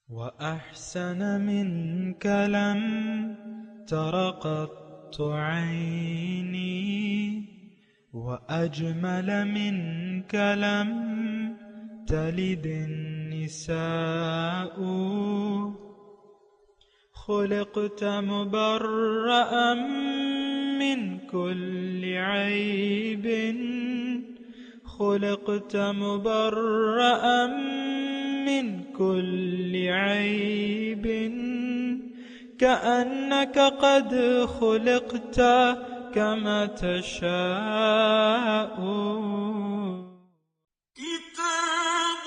وأحسن منك لم تر قط عيني وأجمل منك لم تلد النساء خلقت مبرأ من كل عيب خلقت مبرأ من كل عيب كأنك قد خلقت كما تشاء كتاب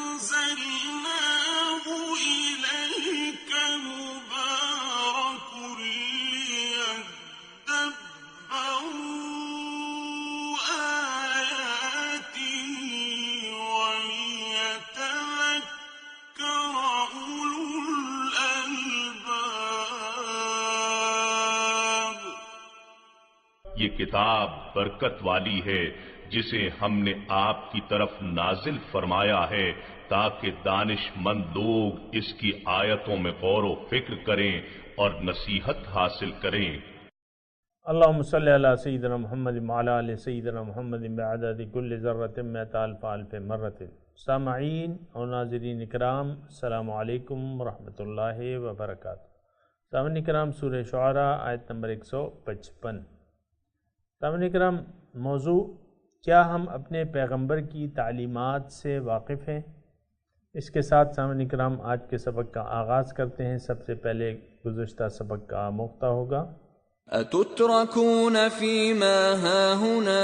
أنزلناه إليك مبارك ليدبروا آياته وليتذكر أولو الألباب. یہ کتاب برکت والی ہے جسے ہم نے آپ کی طرف نازل فرمایا ہے تاکہ دانش مند لوگ اس کی آیتوں میں غور و فکر کریں اور نصیحت حاصل کریں. اللہم صلی علی سیدنا محمد وعلی آل سیدنا محمد بعدد کل ذرۃ مئۃ الف الف مرۃ. سامعین اور ناظرین اکرام، السلام علیکم ورحمۃ اللہ وبرکاتہ. سامعین اکرام، سورہ شعراء آیت نمبر 155. سامعین اکرام، موضوع: کیا ہم اپنے پیغمبر کی تعلیمات سے واقف ہیں؟ اس کے ساتھ سامعین اکرام آج کے سبق کا آغاز کرتے ہیں. سب سے پہلے گزشتہ سبق کا آموختہ ہوگا. أتتركون فيما هاهنا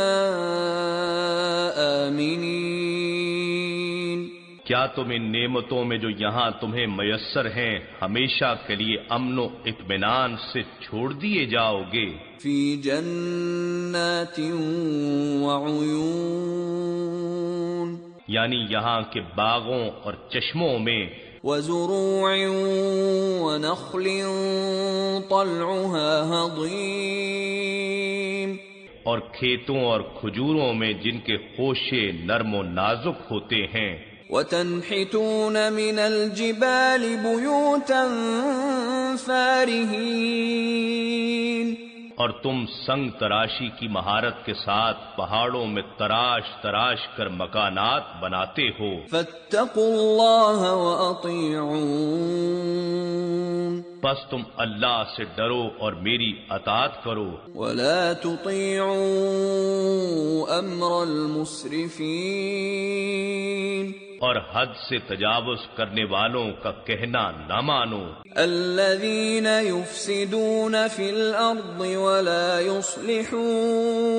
آمنين. کیا تم ان نعمتوں میں جو یہاں تمہیں میسر ہیں ہمیشہ کے لیے امن و اطمینان سے چھوڑ دیے جاؤ گے؟ في جنات وعيون. یعنی یہاں کے باغوں اور چشموں میں. وزروع ونخل طلعها هضيم. اور کھیتوں اور کھجوروں میں جن کے خوشے نرم و نازک ہوتے ہیں. وتنحتون من الجبال بيوتا فارهين. اور تم سنگ تراشی کی مہارت کے ساتھ پہاڑوں میں تراش تراش کر مکانات بناتے ہو. فاتقوا الله وأطيعون. بس تم اللہ سے ڈرو اور میری اطاعت کرو. ولا تطيعوا أمر المسرفين. اور حد سے تجاوز کرنے والوں کا کہنا نہ مانو. الذين يفسدون في الأرض ولا يصلحون.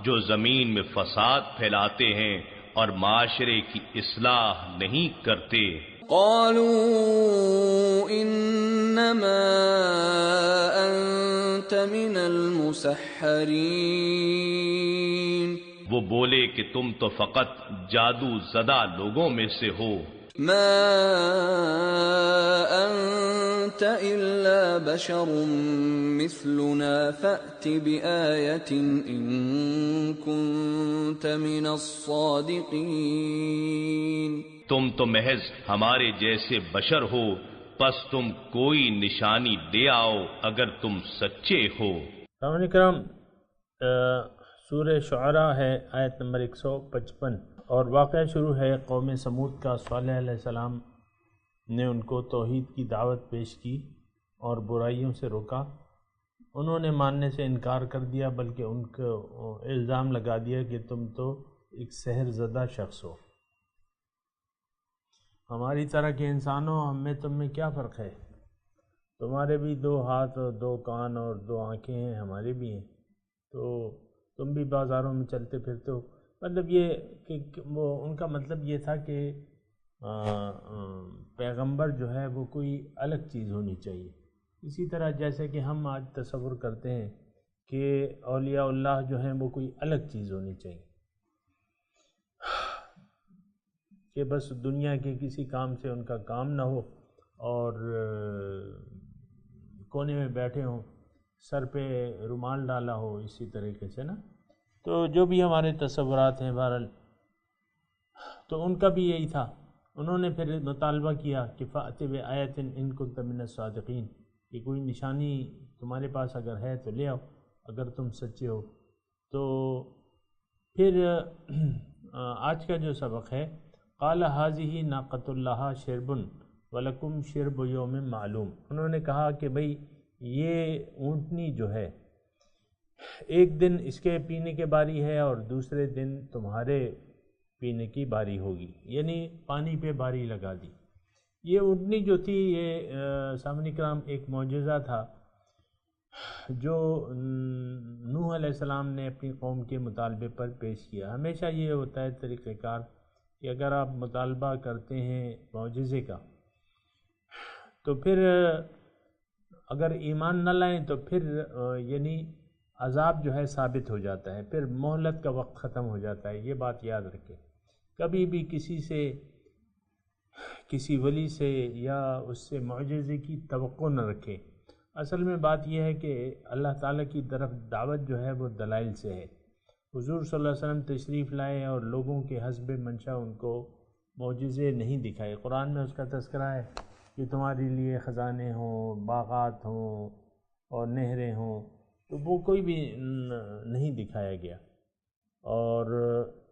جو زمین میں فساد پھیلاتے ہیں اور معاشرے کی اصلاح نہیں کرتے. قالوا إنما أنت من المسحرين. وہ بولے کہ تم تو فقط جادو زدہ لوگوں میں سے ہو. ما أنت إلا بشر مثلنا فأت بآية إن كنت من الصادقين. تم تو محض ہمارے جیسے بشر ہو، پس تم کوئی نشانی لے آؤ اگر تم سچے ہو. سامعین اکرام، سورہ شعراء ہے آیت نمبر 155، اور واقعہ شروع ہے قوم سمود کا. صالح علیہ السلام نے ان کو توحید کی دعوت پیش کی اور برائیوں سے روکا. انہوں نے ماننے سے انکار کر دیا، بلکہ ان کو الزام لگا دیا کہ تم تو ایک سحر زدہ شخص ہو. ہماری طرح کے انسانوں، ہم میں تم میں کیا فرق ہے؟ تمہارے بھی 2 ہاتھ اور 2 کان اور 2 آنکھیں ہیں، ہمارے بھی ہیں، تو تم بھی بازاروں میں چلتے پھرتے ہو. مطلب یہ کہ وہ ان کا مطلب یہ تھا کہ پیغمبر جو ہے وہ کوئی الگ چیز ہونی چاہیے. اسی طرح جیسے کہ ہم آج تصور کرتے ہیں کہ اولیاء اللہ جو ہیں وہ کوئی الگ چیز ہونی چاہیے، کہ بس دنیا کے کسی کام سے ان کا کام نہ ہو اور کونے میں بیٹھے ہوں، سر پہ رومال ڈالا ہو، اسی طریقے سے نا. تو جو بھی ہمارے تصورات ہیں بہرحال، تو ان کا بھی یہی تھا. انہوں نے پھر مطالبہ کیا کہ فأت بآیۃ ان کنت من الصادقین، کہ کوئی نشانی تمہارے پاس اگر ہے تو لے آؤ اگر تم سچے ہو۔ تو پھر آج کا جو سبق ہے، قال ھذہ ناقۃ اللہ شرب ولکم شرب یوم معلوم، انہوں نے کہا کہ بھئی یہ اونٹنی جو ہے ایک دن اس کے پینے کے باری ہے اور دوسرے دن تمہارے پینے کی باری ہوگی، یعنی پانی پہ باری لگا دی۔ یہ اونٹنی جو تھی یہ سامعین کرام ایک معجزہ تھا جو نوح علیہ السلام نے اپنی قوم کے مطالبے پر پیش کیا۔ ہمیشہ یہ ہوتا ہے طریقہ کار کہ اگر آپ مطالبہ کرتے ہیں معجزے کا تو پھر اگر ایمان نہ لائیں تو پھر یعنی عذاب جو ہے ثابت ہو جاتا ہے، پھر مہلت کا وقت ختم ہو جاتا ہے۔ یہ بات یاد رکھیں، کبھی بھی کسی سے، کسی ولی سے یا اس سے معجزے کی توقع نہ رکھیں۔ اصل میں بات یہ ہے کہ اللہ تعالیٰ کی طرف دعوت جو ہے وہ دلائل سے ہے۔ حضور صلی اللہ علیہ وسلم تشریف لائے اور لوگوں کے حسب منشا ان کو معجزے نہیں دکھائے۔ قرآن میں اس کا تذکرہ ہے کہ تمہارے لیے خزانے ہوں، باغات ہوں اور نہریں ہوں، تو وہ کوئی بھی نہیں دکھایا گیا۔ اور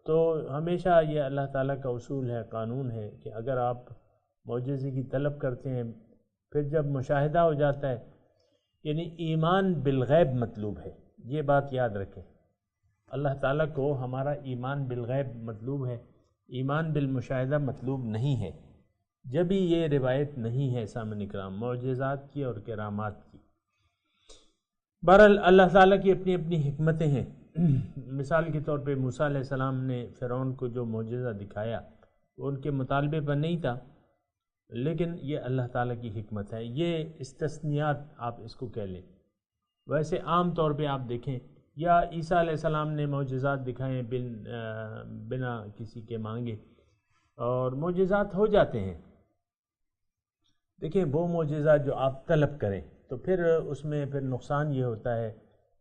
تو ہمیشہ یہ اللہ تعالیٰ کا اصول ہے، قانون ہے کہ اگر آپ معجزے کی طلب کرتے ہیں، پھر جب مشاہدہ ہو جاتا ہے، یعنی ایمان بالغیب مطلوب ہے، یہ بات یاد رکھیں۔ اللہ تعالیٰ کو ہمارا ایمان بالغیب مطلوب ہے، ایمان بالمشاہدہ مطلوب نہیں ہے، جب ہی یہ روایت نہیں ہے سامعین کرام معجزات کی اور کرامات کی۔ بہرحال اللہ تعالیٰ کی اپنی اپنی حکمتیں ہیں۔ مثال کے طور پہ موسیٰ علیہ السلام نے فرعون کو جو معجزہ دکھایا وہ ان کے مطالبے پر نہیں تھا، لیکن یہ اللہ تعالیٰ کی حکمت ہے۔ یہ استثنیات آپ اس کو کہہ لیں۔ ویسے عام طور پہ آپ دیکھیں، یا عیسیٰ علیہ السلام نے معجزات دکھائے بنا کسی کے مانگے، اور معجزات ہو جاتے ہیں۔ دیکھیں وہ معجزات جو آپ طلب کریں تو پھر اس میں پھر نقصان یہ ہوتا ہے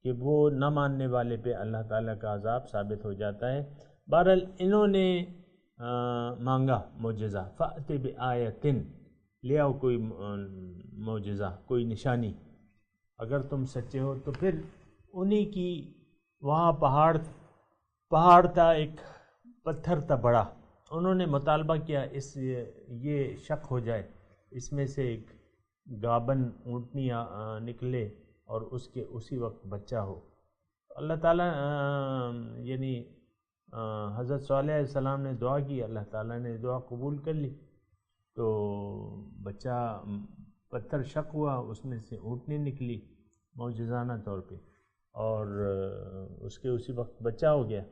کہ وہ نہ ماننے والے پہ اللہ تعالیٰ کا عذاب ثابت ہو جاتا ہے۔ بہرحال انہوں نے مانگا معجزہ، فأت بآیۃ، لے آؤ کوئی معجزہ، کوئی نشانی اگر تم سچے ہو۔ تو پھر انہی کی وہاں پہاڑ تھا، ایک پتھر تھا بڑا، انہوں نے مطالبہ کیا یہ شق ہو جائے، اس میں سے ایک گابن اونٹنی نکلے اور اس کے اسی وقت بچہ ہو۔ اللہ تعالیٰ یعنی حضرت صالح علیہ السلام نے دعا کی، اللہ تعالیٰ نے دعا قبول کر لی، تو بچہ پتھر شق ہوا، اس میں سے اونٹنی نکلی معجزانہ طور پہ، اور اس کے اسی وقت بچہ ہو گیا۔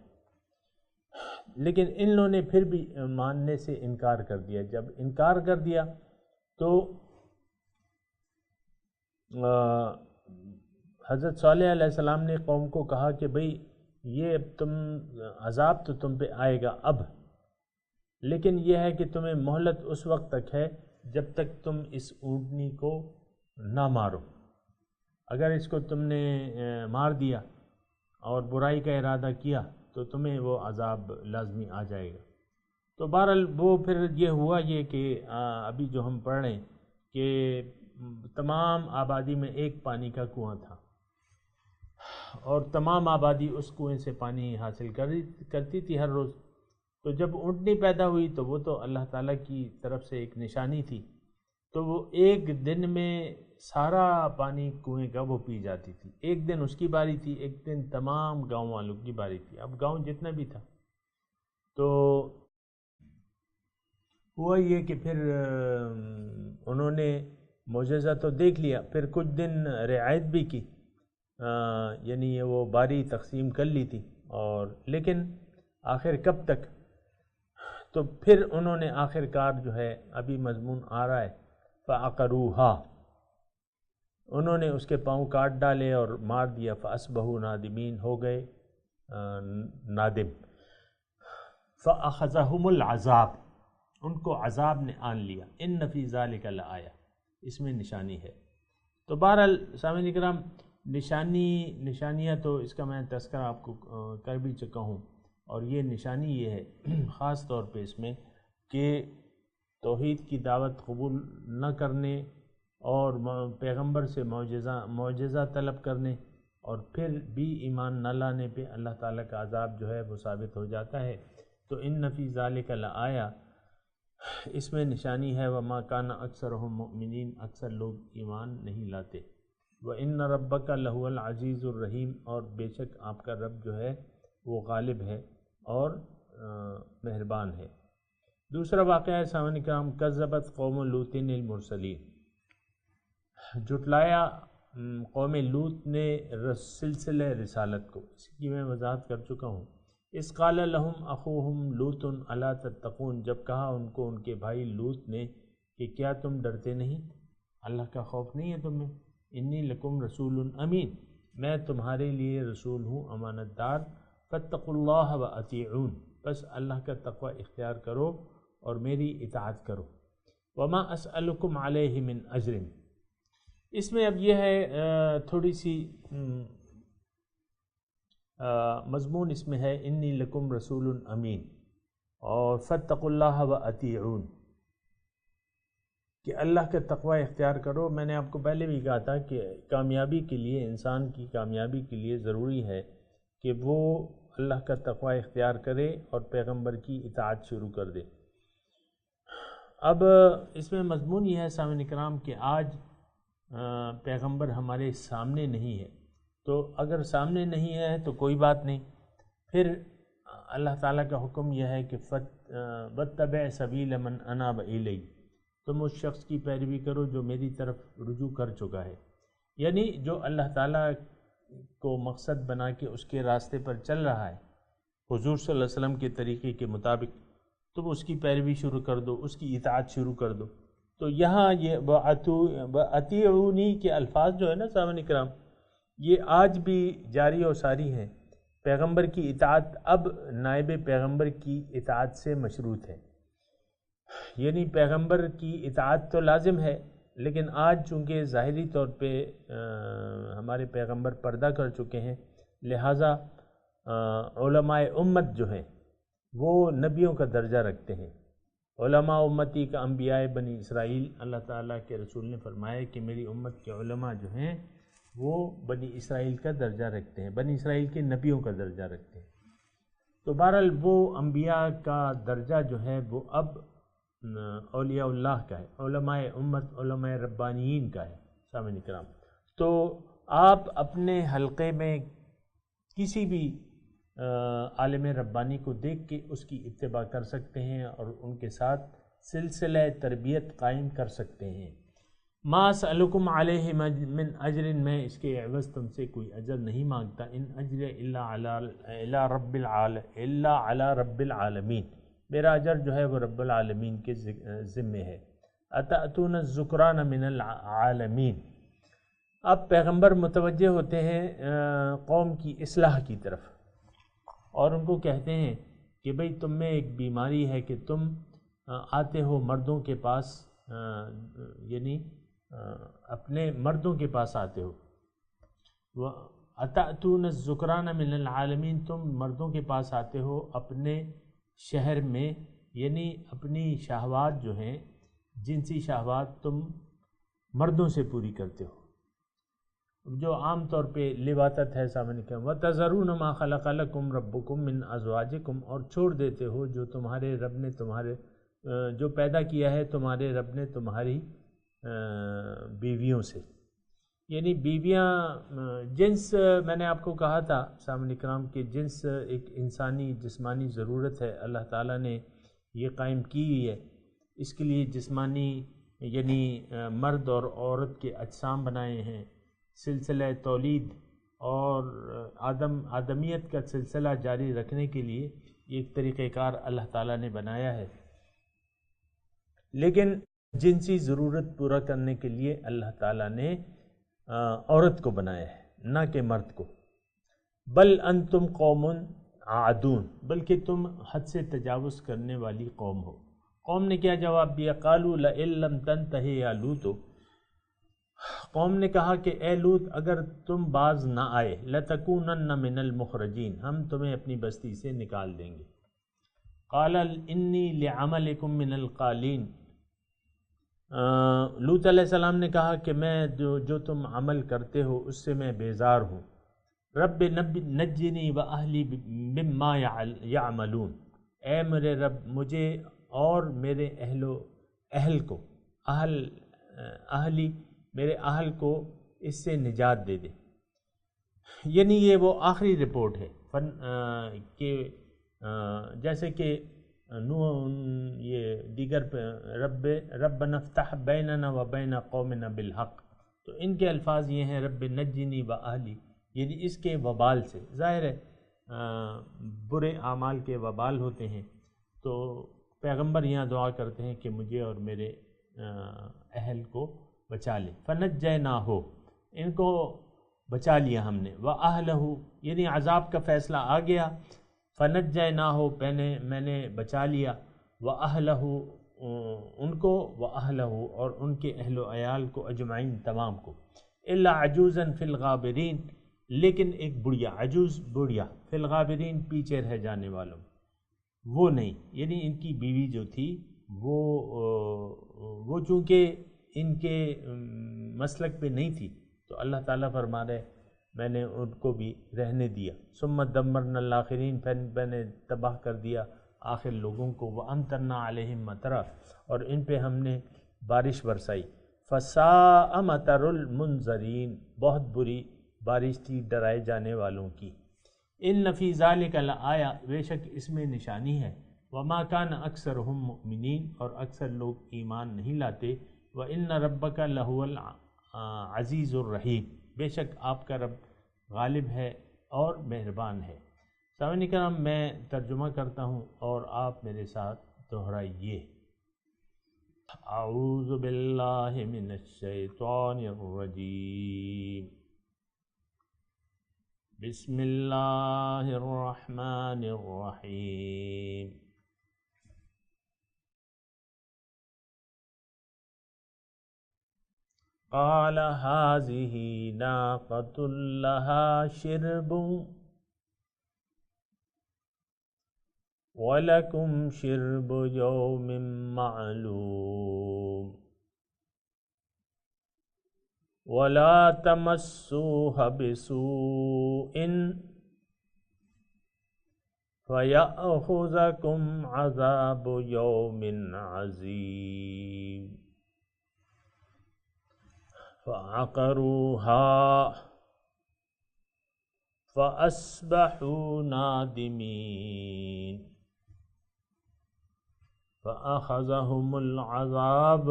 لیکن ان لوگوں نے پھر بھی ماننے سے انکار کر دیا۔ جب انکار کر دیا تو حضرت صالح علیہ السلام نے قوم کو کہا کہ بھئی یہ عذاب تو تم پہ آئے گا اب، لیکن یہ ہے کہ تمہیں مہلت اس وقت تک ہے جب تک تم اس اونٹنی کو نہ مارو۔ اگر اس کو تم نے مار دیا اور برائی کا ارادہ کیا تو تمہیں وہ عذاب لازمی آ جائے گا۔ تو بہرحال وہ پھر یہ ہوا یہ کہ ابھی جو ہم پڑھ رہے ہیں کہ تمام آبادی میں ایک پانی کا کنواں تھا، اور تمام آبادی اس کنویں سے پانی حاصل کرتی تھی ہر روز۔ تو جب اونٹنی پیدا ہوئی تو وہ تو اللہ تعالیٰ کی طرف سے ایک نشانی تھی، تو وہ ایک دن میں سارا پانی کنویں کا وہ پی جاتی تھی۔ ایک دن اس کی باری تھی، ایک دن تمام گاؤں والوں کی باری تھی، اب گاؤں جتنا بھی تھا۔ تو ہوا یہ کہ پھر انہوں نے معجزہ تو دیکھ لیا، پھر کچھ دن رعایت بھی کی، یعنی وہ باری تقسیم کر لی تھی، اور لیکن آخر کب تک؟ تو پھر انہوں نے آخر کار جو ہے ابھی مضمون آ رہا ہے، فَعَقَرُوهَا، انہوں نے اس کے پاؤں کاٹ ڈالے اور مار دیا، فَأَصْبَحُوا نَادِمِينَ، ہو گئے نادم۔ فَأَخَذَهُمُ الْعَذَابُ، ان کو عذاب نے آن لیا، إِنَّ فِي ذَلِكَ لَآیَةٌ، اس میں نشانی ہے۔ تو بہرحال سامعین اکرام، نشانیاں تو اس کا میں تذکرہ آپ کو کر بھی چکا ہوں، اور یہ نشانی یہ ہے خاص طور پہ اس میں کہ توحید کی دعوت قبول نہ کرنے اور پیغمبر سے معجزہ طلب کرنے اور پھر بھی ایمان نہ لانے پہ اللہ تعالیٰ کا عذاب جو ہے وہ ثابت ہو جاتا ہے۔ تو ان فی ذالک لآیہ، اس میں نشانی ہے، وما کان اکثرہم مؤمنین، اکثر لوگ ایمان نہیں لاتے، وان ربک لہو العزیز الرحیم، اور بے شک آپ کا رب جو ہے وہ غالب ہے اور مہربان ہے۔ دوسرا واقعہ ہے سامعین کرام، کذبت قوم لوط المرسلین، جھٹلایا قوم لوط نے سلسلہ رسالت کو، اس کی میں وضاحت کر چکا ہوں۔ اس قال لہم اخوہم لوط الا تتقون، جب کہا ان کو ان کے بھائی لوط نے کہ کیا تم ڈرتے نہیں، اللہ کا خوف نہیں ہے تمہیں، انی لکم رسول امین، میں تمہارے لیے رسول ہوں امانت دار، فاتقوا اللہ واطیعون، بس اللہ کا تقوی اختیار کرو اور میری اطاعت کرو، وما اسألکم علیہ من اجر۔ اس میں اب یہ ہے تھوڑی سی مضمون اس میں ہے، انی لکم رسول امین اور فاتقوا اللہ واطیعون، کہ اللہ کا تقوی اختیار کرو۔ میں نے آپ کو پہلے بھی کہا تھا کہ کامیابی کے لیے، انسان کی کامیابی کے لیے ضروری ہے کہ وہ اللہ کا تقوی اختیار کرے اور پیغمبر کی اطاعت شروع کر دے۔ اب اس میں مضمون یہ ہے سامعین کرام کہ آج پیغمبر ہمارے سامنے نہیں ہے، تو اگر سامنے نہیں ہے تو کوئی بات نہیں، پھر اللہ تعالیٰ کا حکم یہ ہے کہ واتبع سبیل من اناب الی، تم اس شخص کی پیروی کرو جو میری طرف رجوع کر چکا ہے، یعنی جو اللہ تعالیٰ کو مقصد بنا کے اس کے راستے پر چل رہا ہے حضور صلی اللہ علیہ وسلم کے طریقے کے مطابق، تم اس کی پیروی شروع کر دو، اس کی اطاعت شروع کر دو۔ تو یہاں یہ وَأَطِیعُونِی کے الفاظ جو ہے نا سامعین کرام، یہ آج بھی جاری و ساری ہیں۔ پیغمبر کی اطاعت اب نائب پیغمبر کی اطاعت سے مشروط ہے، یعنی پیغمبر کی اطاعت تو لازم ہے، لیکن آج چونکہ ظاہری طور پہ ہمارے پیغمبر پردہ کر چکے ہیں، لہٰذا علماء امت جو ہیں وہ نبیوں کا درجہ رکھتے ہیں۔ علماء امتی کا انبیاء بنی اسرائیل، اللہ تعالیٰ کے رسول نے فرمایا کہ میری امت کے علماء جو ہیں وہ بنی اسرائیل کا درجہ رکھتے ہیں، بنی اسرائیل کے نبیوں کا درجہ رکھتے ہیں۔ تو بہرحال وہ انبیاء کا درجہ جو ہے وہ اب اولیاء اللہ کا ہے، علماء امت، علماء ربانیین کا ہے سامعین کرام۔ تو آپ اپنے حلقے میں کسی بھی عالم ربانی کو دیکھ کے اس کی اتباع کر سکتے ہیں اور ان کے ساتھ سلسلہ تربیت قائم کر سکتے ہیں۔ ما اسألکم علیہ من اجر، میں اس کے عوض تم سے کوئی اجر نہیں مانگتا، ان اجر الا علی رب العالمین، میرا اجر جو ہے وہ رب العالمین کے ذمے ہے۔ اتأتون الذکران من العالمین، اب پیغمبر متوجہ ہوتے ہیں قوم کی اصلاح کی طرف اور ان کو کہتے ہیں کہ بھئی تم میں ایک بیماری ہے کہ تم آتے ہو مردوں کے پاس، یعنی اپنے مردوں کے پاس آتے ہو، اتأتون الذکران من العالمین، تم مردوں کے پاس آتے ہو اپنے شہر میں، یعنی اپنی شہوات جو ہیں، جنسی شہوات تم مردوں سے پوری کرتے ہو، جو عام طور پہ لواطت ہے سامنے کا۔ وَتَذَرُونَ مَا خَلَقَ لَكُمْ رَبُّكُمْ مِنْ أَزْوَاجِكُمْ، اور چھوڑ دیتے ہو جو تمہارے رب نے جو پیدا کیا ہے تمہارے رب نے تمہاری بیویوں سے، یعنی بیویاں جنس، میں نے آپ کو کہا تھا سامعین کرام کہ جنس ایک انسانی جسمانی ضرورت ہے، اللہ تعالیٰ نے یہ قائم کی ہوئی ہے، اس کے لیے جسمانی یعنی مرد اور عورت کے اجسام بنائے ہیں، سلسلہ تولید اور آدمیت کا سلسلہ جاری رکھنے کے لیے ایک طریقہ کار اللہ تعالیٰ نے بنایا ہے، لیکن جنسی ضرورت پورا کرنے کے لیے اللہ تعالیٰ نے عورت کو بنایا ہے نہ کہ مرد کو۔ بل انتم قوم عادون، بلکہ تم حد سے تجاوز کرنے والی قوم ہو۔ قوم نے کیا جواب دیا؟ قالوا لئن لم تنتہ یا لوط، قوم نے کہا کہ اے لوط اگر تم باز نہ آئے، لتکونن من المخرجین، ہم تمہیں اپنی بستی سے نکال دیں گے۔ قال انی لعملکم من القالین، لوط علیہ السلام نے کہا کہ میں جو تم عمل کرتے ہو اس سے میں بیزار ہوں. رب نجنی و اہلی مما یعملون، اے میرے رب مجھے اور میرے اہل کو اہلی میرے اہل کو اس سے نجات دے دے. یعنی یہ وہ آخری رپورٹ ہے کہ جیسے کہ یہ دیگر رب نفتح بیننا و بین قومنا بالحق، تو ان کے الفاظ یہ ہیں رب نجنی و اہلی، یعنی اس کے وبال سے. ظاہر ہے برے اعمال کے وبال ہوتے ہیں، تو پیغمبر یہاں دعا کرتے ہیں کہ مجھے اور میرے اہل کو بچا لے. فنجیناہ، ان کو بچا لیا ہم نے. وَأَهْلَهُ، یعنی عذاب کا فیصلہ آ گیا. فَنَجَّيْنَاهُ، میں نے بچا لیا. وَأَهْلَهُ، ان کو. وَأَهْلَهُ، اور ان کے اہل و عیال کو، اجمعین تمام کو. إِلَّا عَجُوزًا فِي الْغَابِرِينَ، لیکن ایک بڑھیا، عجوز بڑھیا، فی الغابرین پیچھے رہ جانے والوں، وہ نہیں. یعنی ان کی بیوی جو تھی وہ چونکہ ان کے مسلک پہ نہیں تھی، تو اللہ تعالیٰ فرما رہے میں نے ان کو بھی رہنے دیا. ثم دمرنا الآخرین، پھر میں نے تباہ کر دیا آخر لوگوں کو. وَأَمْطَرْنَا عَلَيْهِمْ مَطَرًا، اور ان پہ ہم نے بارش برسائی. فَسَاءَ مَطَرُ الْمُنذَرِينَ، بہت بری بارش تھی ڈرائے جانے والوں کی. إِنَّ فِي ذَلِكَ لَآیَةً، بے شک اس میں نشانی ہے. وَمَا كَانَ أَكْثَرُهُم مُؤْمِنِينَ، اور اکثر لوگ ایمان نہیں لاتے. وَإِنَّ رَبَّكَ لَهُوَ العزیز الرحیم، بے شک آپ کا رب غالب ہے اور مہربان ہے. سامعین کرام، میں ترجمہ کرتا ہوں اور آپ میرے ساتھ دہرائیے. اعوذ باللہ من الشیطان الرجیم، بسم اللہ الرحمن الرحیم. قال هذه ناقة لها شرب ولكم شرب يوم معلوم ولا تمسوها بسوء فيأخذكم عذاب يوم عظيم. فعقروها فأصبحوا نادمين. فأخذهم العذاب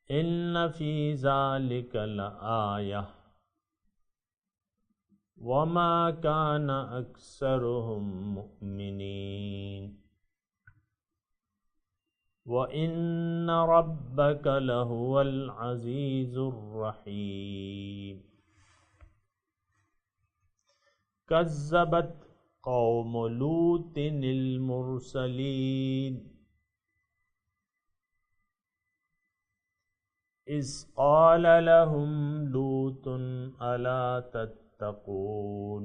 إن في ذلك لآية وما كان أكثرهم مؤمنين وَإِنَّ رَبَّكَ لَهُوَ الْعَزِيزُ الرَّحِيمُ. كَذَّبَتْ قَوْمُ لُوطٍ الْمُرْسَلِينَ إِذْ قَالَ لَهُمْ لُوطٌ أَلَا تَتَّقُونَ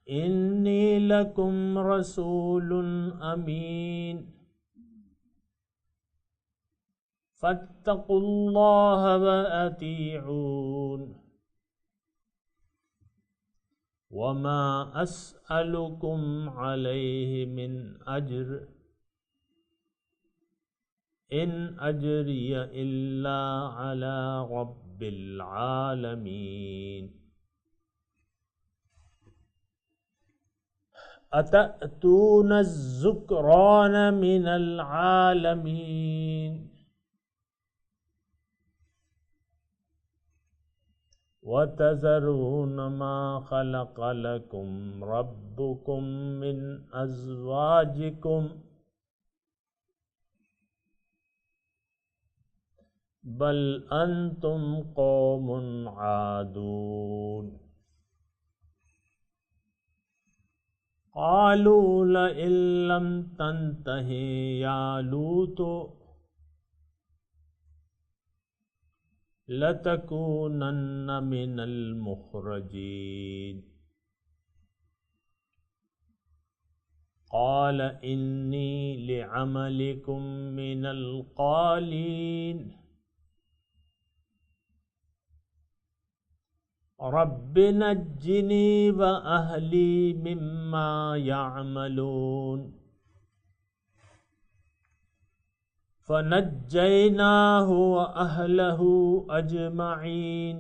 إِنِّي لَكُمْ رَسُولٌ أَمِينٌ فَاتَّقُوا اللَّهَ وَأَطِيعُونِ وَمَا أَسْأَلُكُمْ عَلَيْهِ مِنْ أَجْرٍ إِنْ أَجْرِيَ إِلَّا عَلَى رَبِّ الْعَالَمِينَ. أَتَأْتُونَ الذُّكْرَانَ مِنَ الْعَالَمِينَ وَتَذَرُونَ مَا خَلَقَ لَكُمْ رَبُّكُمْ مِنْ أَزْوَاجِكُمْ بَلْ أَنْتُمْ قَوْمٌ عَادُونَ. قالوا لئن لم تنته يا لوط لتكونن من المخرجين. قال انی لعملکم من القالین رب نجنی وأہلی مما یعملون فنجیناہ وأہلہ اجمعین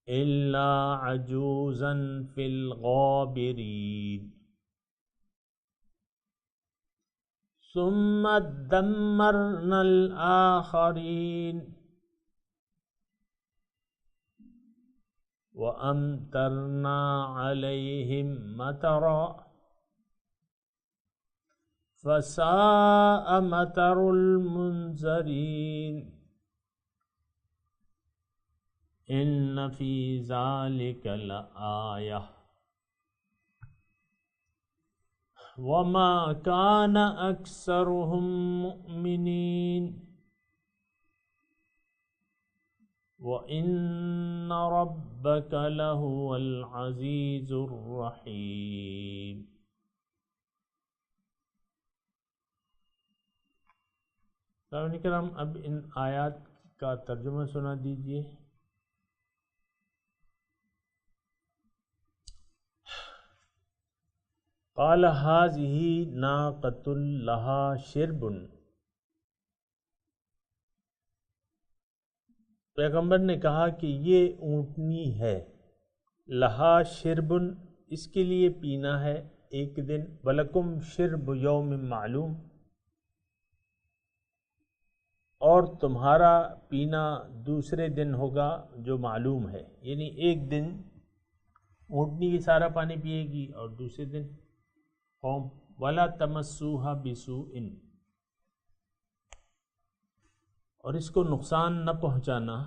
الا عجوزا فی الغابرین ثم دمرنا الآخرین وَأَمْطَرْنَا عَلَيْهِمْ مَطَرًا فَسَاءَ مَطَرُ الْمُنذَرِينَ إِنَّ فِي ذَلِكَ لَآيَةً وَمَا كَانَ أَكْثَرُهُم مُؤْمِنِينَ وَإِنَّ رَبَّكَ لَهُوَ الْعَزِيزُ الرَّحِيمُ۔ سامعین کرام، اب ان آیات کا ترجمہ سنا دیجیے۔ قال هذه ناقۃ لها شرب، پیغمبر نے کہا کہ یہ اونٹنی ہے، لہا شربن، اس کے لیے پینا ہے ایک دن، ولکم شرب یوم معلوم، اور تمہارا پینا دوسرے دن ہوگا جو معلوم ہے، یعنی ایک دن اونٹنی کی سارا پانی پیے گی اور دوسرے دن قوم ولا تمسوها بسوء، اور اس کو نقصان نہ پہنچانا،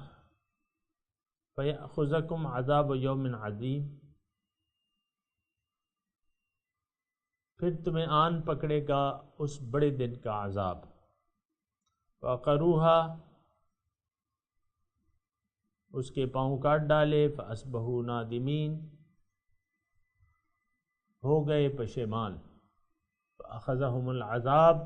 فَيَأْخُذَكُمْ عَذَابُ يَوْمٍ عَظِيمٍ، پھر تمہیں آن پکڑے گا اس بڑے دن کا عذاب۔ فَعَقَرُوهَا، اس کے پاؤں کاٹ ڈالے، فَأَصْبَحُوا نَادِمِينَ، ہو گئے پشیمان، فَأَخَذَهُمُ الْعَذَابُ،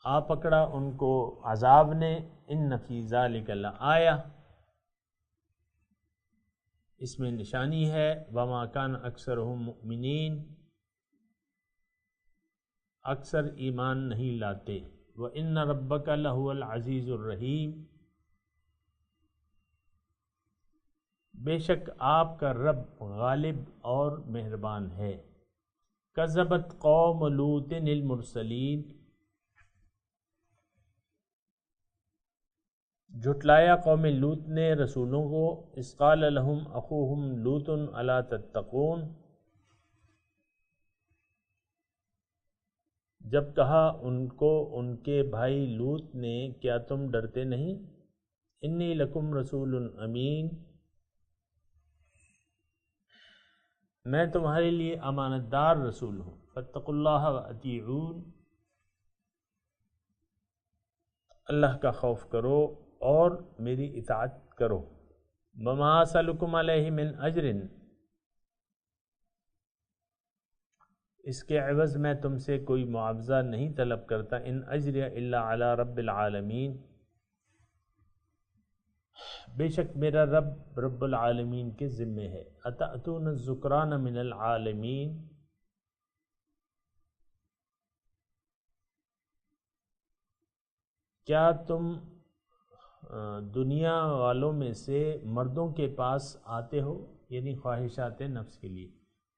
آ پکڑا ان کو عذاب نے، ان فی ذلک لآیہ، اس میں نشانی ہے، وما کان اکثرہم مؤمنین، اکثر ایمان نہیں لاتے، وان ربک لہو العزیز الرحیم، بے شک آپ کا رب غالب اور مہربان ہے۔ کذبت قوم لوط المرسلین، جھٹلایا قوم لوط نے رسولوں کو، اذ قال لهم اخوهم لوط الا تتقون، جب کہا ان کو ان کے بھائی لوط نے، کیا تم ڈرتے نہیں؟ انی لکم رسول امین، میں تمہارے لیے امانت دار رسول ہوں، فاتقوا اللہ واطیعون، اللہ کا خوف کرو اور میری اطاعت کرو۔ وما اسألکم علیہ من اجر، اس کے عوض میں تم سے کوئی معاوضہ نہیں طلب کرتا، ان اجریہ الا علی رب العالمین، بے شک میرا رب رب العالمین کے ذمے ہے۔ اتأتون الذکران من العالمین، کیا تم دنیا والوں میں سے مردوں کے پاس آتے ہو، یعنی خواہشات نفس کے لیے،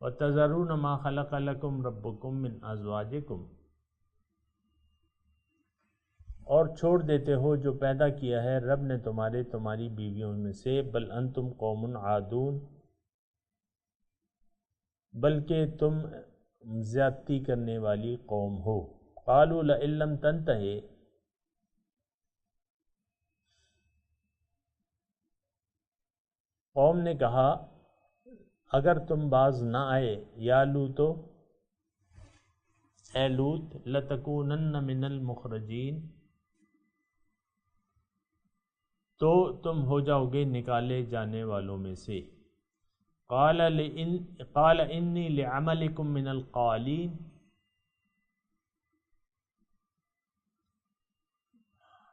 وَتَذَرُونَ مَا خَلَقَ لَكُمْ رَبُّكُمْ مِنْ أَزْوَاجِكُمْ، اور چھوڑ دیتے ہو جو پیدا کیا ہے رب نے تمہاری بیویوں میں سے، بل انتم قوم عادون، بلکہ تم زیادتی کرنے والی قوم ہو۔ قالوا لئن لم تنتہ، قوم نے کہا اگر تم باز نہ آئے، یا لوتو، اے لوت، لتکونن من المخرجین، تو تم ہو جاؤ گے نکالے جانے والوں میں سے۔ قال انی لعملکم من القالین،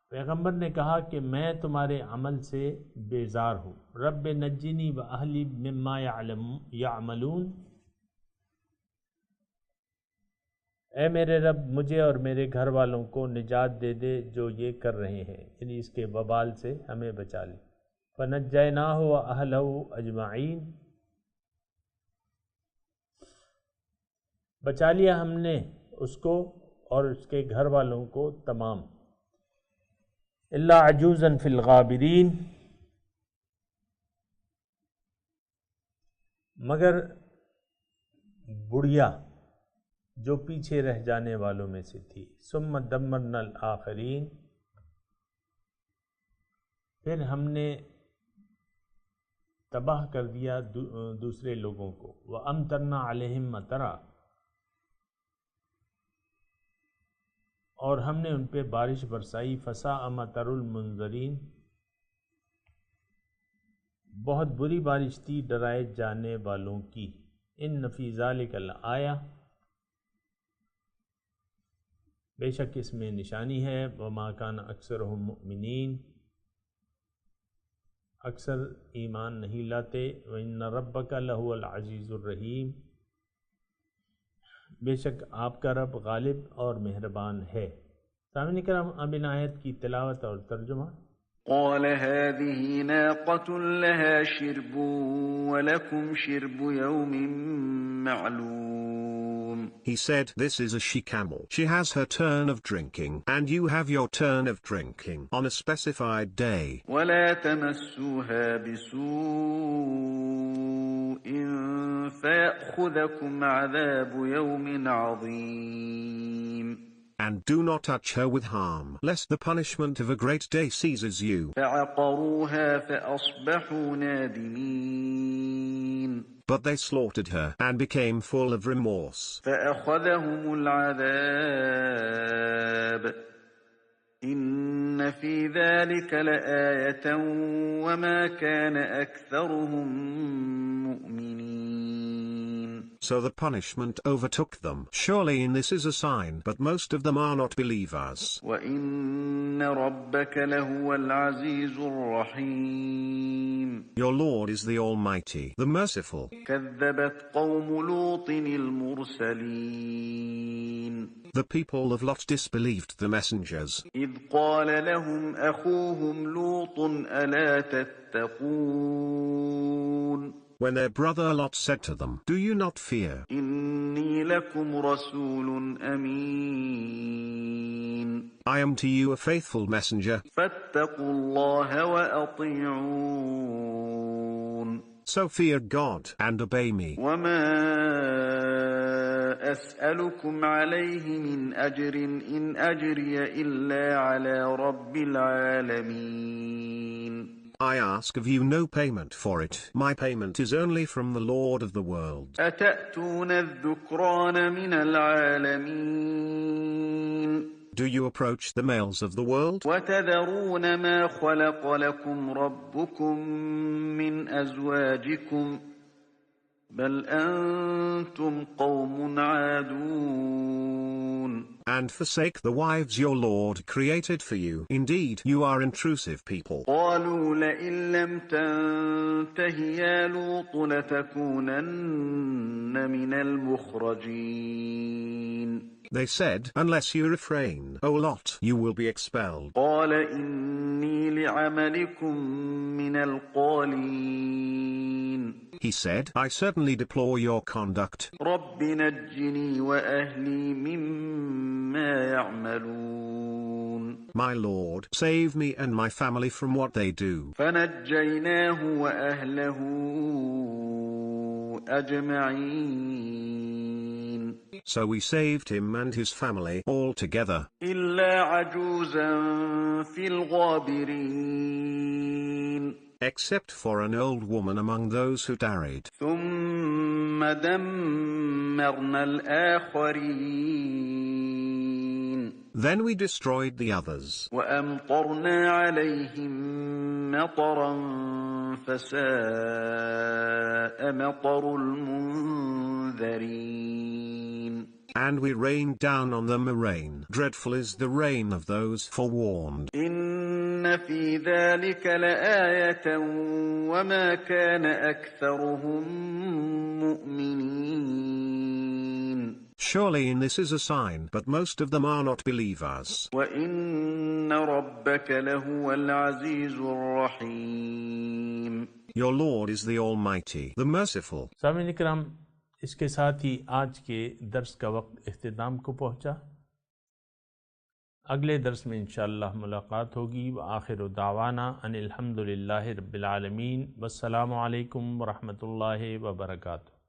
پیغمبر نے کہا کہ میں تمہارے عمل سے بیزار ہوں۔ رب نجنی و اہلی مما یعملون، اے میرے رب مجھے اور میرے گھر والوں کو نجات دے دے جو یہ کر رہے ہیں، یعنی اس کے وبال سے ہمیں بچا لے۔ فنجیناہ و اہلہ اجمعین، بچا لیا ہم نے اس کو اور اس کے گھر والوں کو تمام۔ الا عجوزا فی الغابرین، مگر بڑھیا جو پیچھے رہ جانے والوں میں سے تھی۔ ثم دمرنا الآخرین، پھر ہم نے تباہ کر دیا دوسرے لوگوں کو۔ وَأَمْطَرْنَا عَلَيْهِمْ مَطَرًا، اور ہم نے ان پہ بارش برسائی۔ فَسَاءَ مَطَرُ الْمُنذَرِينَ، بہت بری بارش تھی ڈرائے جانے والوں کی۔ إِنَّ فِي ذَلِكَ لَآیَةً، بے شک اس میں نشانی ہے۔ وَمَا كَانَ أَكْثَرُهُم مُؤْمِنِينَ، اکثر ایمان نہیں لاتے۔ وَإِنَّ رَبَّكَ لَهُوَ الْعَزِيزُ الرَّحِيمُ، بے شک آپ کا رب غالب اور مہربان ہے۔ سامعین کرام، اب ان آیت کی تلاوت اور ترجمہ۔ قال هذه ناقة لها شرب ولكم شرب يوم معلوم. He said, this is a she-camel. She has her turn of drinking, and you have your turn of drinking on a specified day. ولا تمسوها بسوء فيأخذكم عذاب يوم عظيم. And do not touch her with harm, lest the punishment of a great day seizes you. فعقروها فأصبحوا نادمين. But they slaughtered her, and became full of remorse. فأخذهم العذاب. إن في ذلك لآية وما كان أكثرهم مؤمنين. So the punishment overtook them. Surely in this is a sign, but most of them are not believers. وَإِنَّ رَبَّكَ لَهُوَ الْعَزِيزُ الرَّحِيمُ. Your Lord is the Almighty, the Merciful. كَذَّبَتْ قَوْمُ لُوطٍ الْمُرْسَلِينَ. The people of Lot disbelieved the messengers. إِذْ قَالَ لَهُمْ أَخُوهُمْ لُوطٌ أَلَا تَتَّقُونَ. When their brother Lot said to them, do you not fear? إِنِّي لَكُمْ رَسُولٌ أَمِينٌ. I am to you a faithful messenger. فَاتَّقُوا اللَّهَ وَأَطِيعُونَ. So fear God and obey me. وَمَا أَسْأَلُكُمْ عَلَيْهِ مِنْ أَجْرٍ إِنْ أَجْرِيَ إِلَّا عَلَى رَبِّ الْعَالَمِينَ. I ask of you no payment for it. My payment is only from the Lord of the world. أَتَأْتُونَ الذُّكْرَانَ مِنَ الْعَالَمِينَ. Do you approach the males of the world? وَتَذَرُونَ مَا خَلَقَ لَكُمْ رَبُّكُمْ مِنْ أَزْوَاجِكُمْ بَلْ أَنْتُمْ قَوْمٌ عَادُونَ. And forsake the wives your Lord created for you. Indeed, you are intrusive people. قَالُوا لَئِن لَّمْ تَنْتَهِ يَا لُوطُ لَتَكُونَنَّ مِنَ الْمُخْرَجِينَ. They said, unless you refrain, O Lot, you will be expelled. قَالَ إِنِّي لِعَمَلِكُمْ مِنَ الْقَالِينَ. He said, I certainly deplore your conduct. رَبِّ نَجِّنِي وَأَهْلِي مِمَّا يَعْمَلُونَ. My Lord, save me and my family from what they do. فَنَجَّيْنَاهُ وَأَهْلَهُ أَجْمَعِينَ. So we saved him and his family all together. إِلَّا عَجُوزًا فِي الْغَابِرِينَ. Except for an old woman among those who tarried. ثُمَّ دَمَّرْنَا الْآخَرِينَ. Then we destroyed the others. وَأَمْطَرْنَا عَلَيْهِمْ مَطَرًا فساء مطر المنذرين. And we rained down on them a rain. Dreadful is the rain of those forewarned. إن في ذلك لآية وما كان أكثرهم مؤمنين. Surely in this is a sign, but most of them are not believers. وإن ربك لهو العزيز الرحيم. Your Lord is the Almighty, the Merciful. سامعین اکرام، اس کے ساتھ ہی آج کے درس کا وقت اختتام کو پہنچا۔ اگلے درس میں انشاءاللہ ملاقات ہوگی۔ وآخر دعوانا ان الحمدللہ رب العالمین، والسلام علیکم ورحمۃ اللہ وبرکاتہ۔